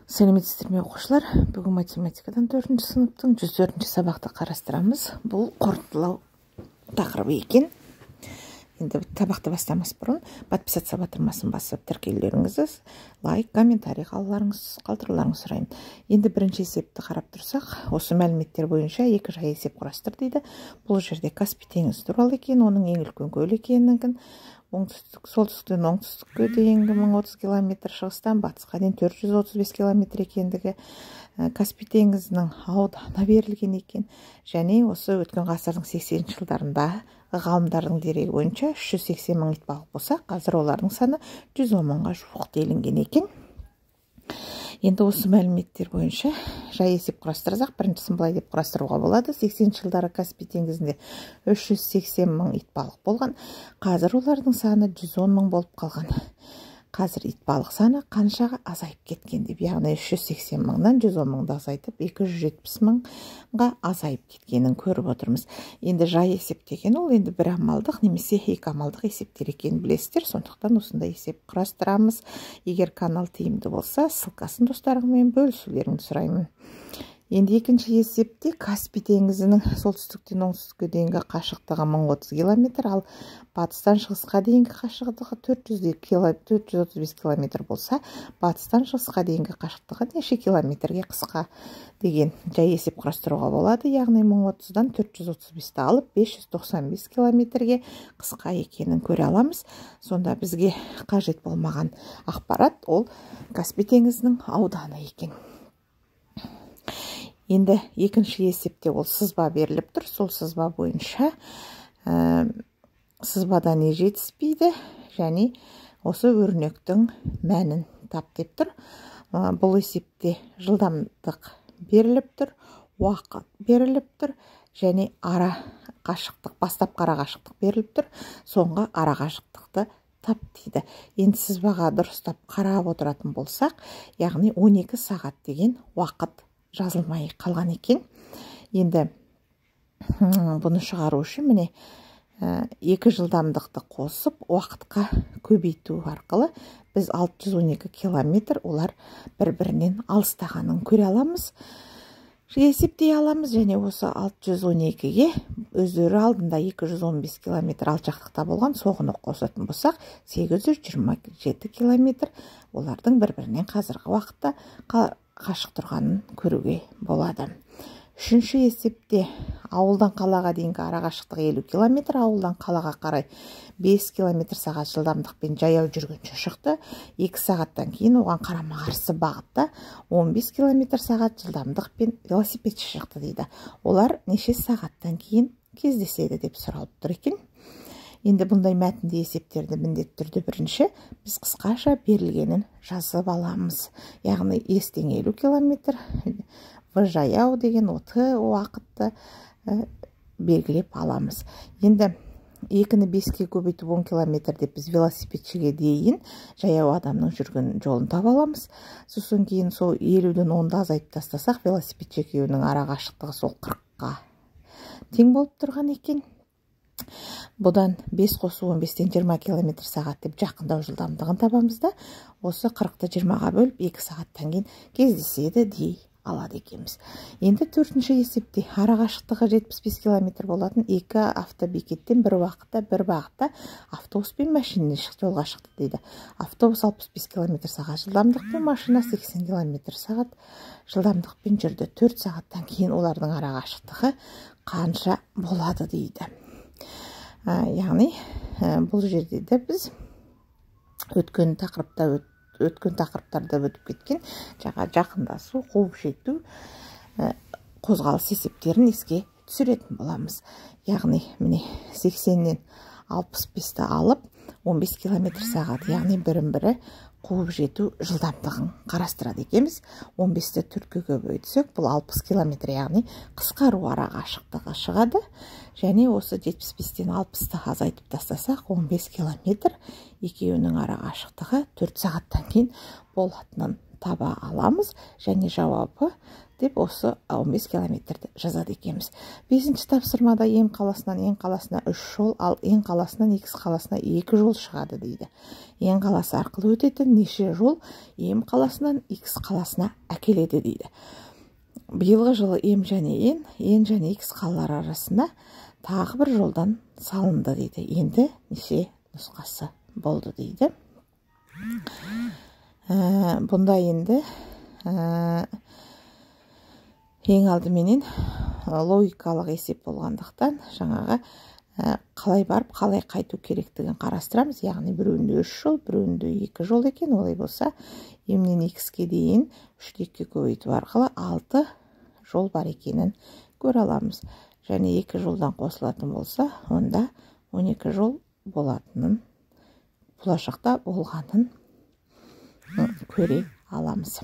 Сәлеметсіздер ме оқушылар? Бүгін математикадан 4-ші сыныптың 104-ші сабақты қарастырамыз. Бұл қорытындылау тақырыбы екен. Енді сабақты бастамас бұрын подписаться батырмасын басып тіркеулеріңізді лайк, комментарий қалдыруларыңызды сұраймын. Енді бірінші есепті қарап тұрсақ, осы мәліметтер бойынша екі жай есеп құрастыр дейді. Бұл жерде Каспий теңізі туралы екен, оның ең үлкен көл екенін, солтүстіктен оңтүстікке дейінгі 1030 километр, шығыстан батысқа дейін 435 километр екендігі, Каспий теңізінің ауданы берілген екен. Және осы өткен ғасырдың 80 жылдарында ғалымдардың дерегі бойынша 380 мың итбалық болса, қазір олардың саны 110 мыңға жуық делінген екен. Енді осы мәліметтер бойынша жай есеп құрастырсақ, біріншісін былай деп құрастыруға болады. 80 жылдары Каспий теңізінде 380 мың итбалық болған. Қазір олардың саны 110 мың болып қалған. Қазір итбалық саны қаншаға азайып кеткен деп, яғни 380 мыңнан 110 мыңды азайтып, 270 мыңға азайып кеткенін көріп отырмыз. Енді жай есеп деген ол енді бір амалдық немесе екі амалдық есептер екенін білесіздер. Сондықтан осындай есеп құрастырамыз. Егер канал тиімді болса, ссылкасын достарыңмен бөлісулеріңді сұраймын. Енді екінші есепте Каспий теңізінің солтүстіктен оңтүстікке дейінгі қашықтығы 1030 километр, ал батыстан шығысқа дейінгі қашықтығы 435 километр болса, батыстан шығысқа дейінгі қашықтығы неше километрге қысқа деген жай есеп құрастыруға болады. Яғни 1030-дан 435-ті алып 595 километрге қысқа екенін көре аламыз. Сонда бізге қажет болмаған ақпарат ол Каспий теңізінің ауданы екен. Енді екінші есепте ол сызба беріліп тұр. Сол сызба бойынша сызбада не жетіспейді, және осы өрнектің мәнін тап деп тұр. Бұл есепте жылдамдық беріліп тұр, уақыт беріліп тұр, және ара қашықтық, бастапқы ара қашықтық беріліп тұр, соңғы ара қашықтықты тап дейді. Енді сызбаға дұрыстап қарап отыратын болсақ, яғни 12 сағат деген уақыт жазылмай қалған екен. Енді бұны шығару үшін міне екі жылдамдықты қосып уақытқа көбейту арқылы біз 612 километр олар бір-бірінен алыстағанын көре аламыз, есептей аламыз. Және осы 612-ге өздері алдында 215 километр алшақтықта болған соғыны қосатын болсақ, 827 километр олардың бір-бірінен қазіргі уақытта қашық тұрғанын көруге болады. Үшінші есепте ауылдан қалаға дейінгі ара қашықтығы 50 километр, ауылдан қалаға қарай 5 километр сағат жылдамдықпен жаяу жүргінші шықты. 2 сағаттан кейін оған қарама-қарсы бағытта 15 километр сағат жылдамдықпен велосипедші шықты дейді. Олар неше сағаттан кейін кездеседі деп сұралып тұр екен. Енді бұндай мәтінді есептерді міндетті түрде бірінші біз қысқаша берілгенін жазып аламыз. Яғни естен 50 километр, жаяу деген уақытты белгілеп аламыз. Енді 2-ні 5-ке көбейтіп 10 километр деп біз велосипедшіге дейін жаяу адамның жүрген жолын таба аламыз. Сосын кейін сол 50-ден 10-ды азайтып тастасақ, велосипедші екеуінің ара қашықтығы сол 40-қа тең болып тұрған екен. Бұдан 5 қосу 15-тен 20 километр сағат деп жақындау жылдамдығын табамыз да, осы 40-ты 20-ға бөліп 2 сағаттан кейін кездеседі дей алады екенбіз. Енді төртінші есепте ара қашықтығы 75 километр болатын екі автобекеттен бір уақытта бір бағытта автобус пен машина жолға шықты дейді. Автобус 65 километр сағат жылдамдықпен, машина 80 километр сағат жылдамдықпен жүрді. 4 сағаттан кейін олардың ара қашықтығы қанша болады дейді. Яғни бұл жерде де біз өткен тақырыптарда өтіп кеткен жақындасу, қуып жету қозғалыс есептерін еске түсіретін боламыз. Яғни міне 80-нен 65-ті алып 15 километр сағат, яғни бірін-бірі қуып жету жылдамдығын қарастырады екенбіз. 15-ті 4-ке көбейтсек, бұл 60 километр, яғни қысқару ара қашықтығы шығады. Және осы 75-тен 60-ты азайтып тастасақ, 15 километр екеуінің ара қашықтығы 4 сағаттан кейін болатынын таба аламыз, және жауабы деп осы 15 километрді жазады екенбіз. 5-ші тапсырмада М қаласынан Н қаласына 3 жол, ал Н қаласынан X қаласына 2 жол шығады дейді. Н қаласы арқылы өтетін неше жол М қаласынан X қаласына әкеледі дейді. Биылғы жылы М және Н және X қалалар арасында тағы бір жолдан салынды дейді. Енді неше нұсқасы болды дейді. Бұнда енді ең алдыменен логикалық есеп болғандықтан жаңағы қалай барып қалай қайту керектігін қарастырамыз. Яғни біреуінде 3 жол, біреуінде 2 жол екен. Олай болса М-нен X-ке дейін 3-ті 2-ге көбейту арқылы 6 жол бар екенін көре аламыз. Және 2 жолдан қосылатын болса, онда 12 жол болатынын, болашақта болғанын көре аламыз.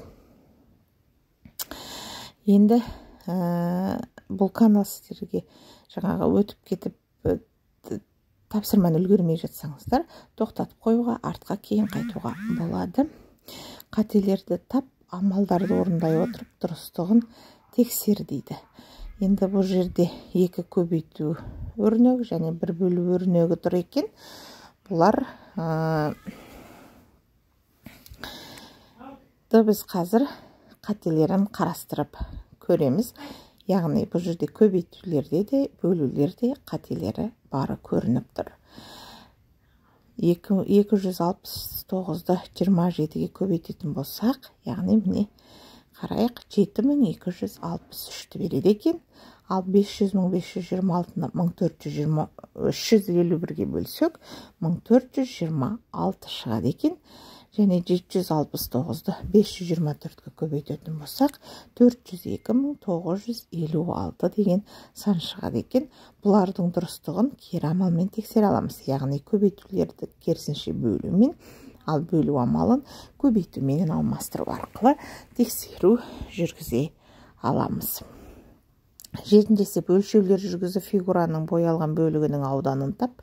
Енді бұл канал сіздерге жаңағы өтіп кетіп тапсырманы үлгермей жатсаңыздар, тоқтатып қоюға, артқа кейін қайтуға болады. Қателерді тап, амалдарды орындай отырып дұрыстығын тексер дейді. Енді бұл жерде 2 көбейту өрнегі және 1 бөлу өрнегі тұр екен. Бұлар біз қазір қателерін қарастырып көреміз. Яғни бұл жерде көбейтулерде де, бөлулерде қателері бары көрініп тұр. 269-ды 27-ге көбейтетін болсақ, яғни міне қарайық, 7263-ті береді екен. Ал 500-526-ны 1451-ге бөлсек, 1426 шығады екен. Және 769-ды 524-ге көбейтетін болсақ, 402-956 деген сан шығады екен. Бұлардың дұрыстығын кері амалмен тексере аламыз. Яғни көбейтулерді керісінше бөлумен, ал бөлу амалын көбейтумен алмастыру арқылы тексеру жүргізе аламыз. Жетіншісі, өлшеулер жүргізіп фигураның боялған бөлігінің ауданын тап.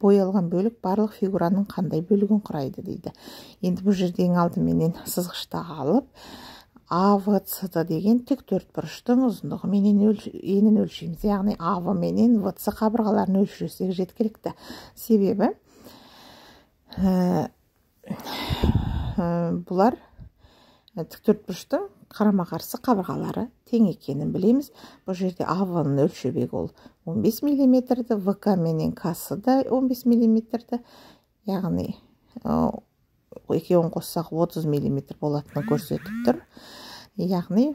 Боялған бөлік барлық фигураның қандай бөлігін құрайды дейді. Енді бұл жерде ең алдыменен сызғышты алып, АВЦ деген тік төртбұрыштың ұзындығы менен енін өлшейміз. Яғни АВ менен ВЦ қабырғаларын өлшесек жеткілікті. Себебі бұлар тік төртбұрыштың қарама-қарсы қабырғалары тең екенін білеміз. Бұл жерде АВ-ның өлшеуі ол 15 мм-ді, ВК менен К-сы да 15 мм-ді, яғни екеуін қоссақ 30 мм болатынын көрсетіп тұр. Яғни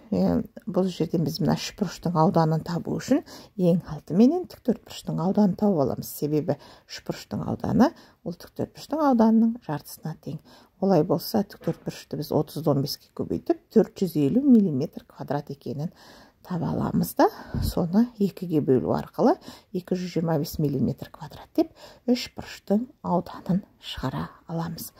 бұл жерден біз мына үшбұрыштың ауданын табу үшін ең алдыменен тік төртбұрыштың ауданын тауып аламыз. Себебі үшбұрыштың ауданы ол тік төртбұрыштың ауданының жартысына тең. Олай болса, тік төртбұрышты біз 30-15-ге көбейтіп 450 мм квадрат екенін таба аламыз да, соны 2-ге бөлу арқылы 225 мм квадрат деп үшбұрыштың ауданын шығара аламыз.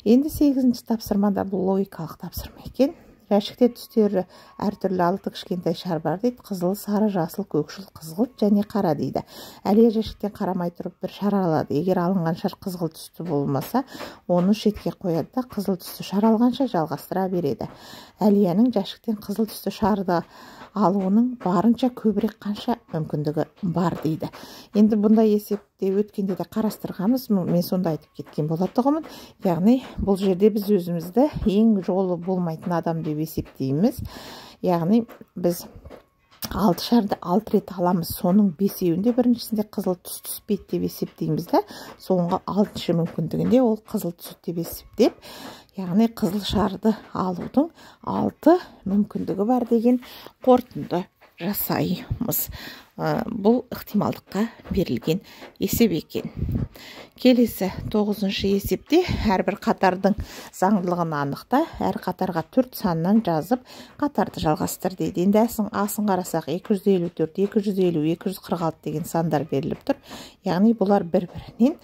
Енді 8-ші тапсырмада бұл логикалық тапсырма екен. Жәшікте түстері әртүрлі 6 кішкентай шар бар дейді. Қызыл, сары, жасыл, көкшіл, қызғылт және қара дейді. Әлия жәшіктен қарамай тұрып бір шар алады. Егер алынған шар қызғылт түсті болмаса, оны шетке қояды да қызыл түсті шар алғанша жалғастыра береді. Әлияның жәшіктен қызыл түсті шарды алуының барынша көбірек қанша мүмкіндігі бар дейді. Енді бұндай есепте өткенде де қарастырғанбыз, мен сонда айтып кеткен болатұғымын. Яғни бұл жерде біз өзімізді ең жолы болмайтын адам деп есептейміз. Яғни біз 6 шарды 6 рет аламыз, соның 5-еуінде біріншісінде қызыл түс түспейді деп есептейміз да, соңғы 6-шы мүмкіндігінде ол қызыл түседі деп есептеп, яғни қызыл шарды алудың 6 мүмкіндігі бар деген қорытынды жасаймыз. Бұл ықтималдыққа берілген есеп екен. Келесі 9-шы есепте әрбір қатардың заңдылығын анықта, әр қатарға 4 санынан жазып, қатарды жалғастыр дейді. Енді асын қарасақ 254, 250, 246 деген сандар беріліп тұр. Яғни бұлар бір-бірінен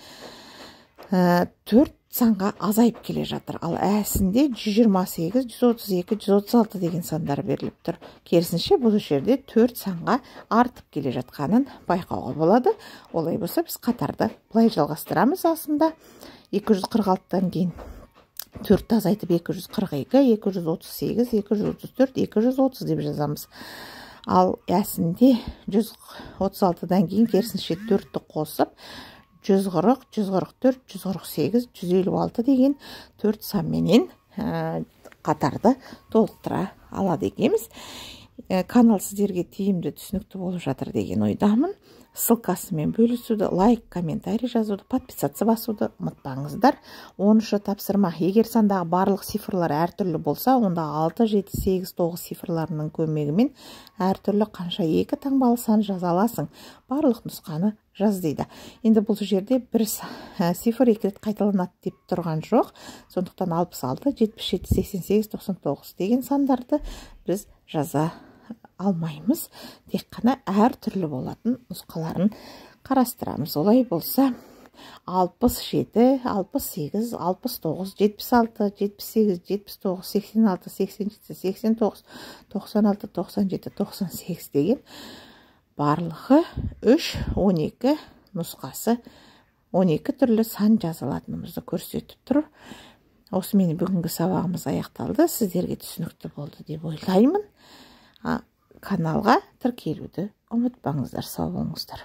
4 санға азайып келе жатыр. Ал әсінде 128, 132, 136 деген сандар беріліп тұр. Керісінше бұл жерде 4 санға артып келе жатқанын байқауға болады. Олай болса біз қатарды былай жалғастырамыз. Асында 246-тан кейін төртті азайтып 242, 238, 234, 230 деп жазамыз. Ал әсінде 136-дан кейін керісінше 4-ті қосып 140, 144, 148, 156 деген 4 санменен қатарды толықтыра алады екенбіз. Канал сіздерге тиімді түсінікті болып жатыр деген ойдамын. Ссылкасымен бөлісуді, лайк, комментарий жазуды, подписаться басуды ұмытпаңыздар. 10-шы тапсырма. Егер сандағы барлық цифрлар әртүрлі болса, онда 6, 7, 8, 9 цифрларының көмегімен әртүрлі қанша 2 таңбалы сан жаза аласың. Барлық нұсқаны жаз дейді. Енді бұл жерде бір цифр 2 рет қайталанады деп тұрған жоқ. Сондықтан 66, 77, 88, 99 деген сандарды біз жаза алмаймыз. Тек қана әртүрлі болатын нұсқаларын қарастырамыз. Олай болса 67, 68, 69, 76, 78, 79, 86, 87, 89, 96, 97, 98 деген барлығы 3, 12 нұсқасы 12 түрлі сан жазылатынымызды көрсетіп тұр. Осымен бүгінгі сабағымыз аяқталды. Сіздерге түсінікті болды деп ойлаймын. Каналға тіркелуді ұмытпаңыздар. Сау болыңыздар.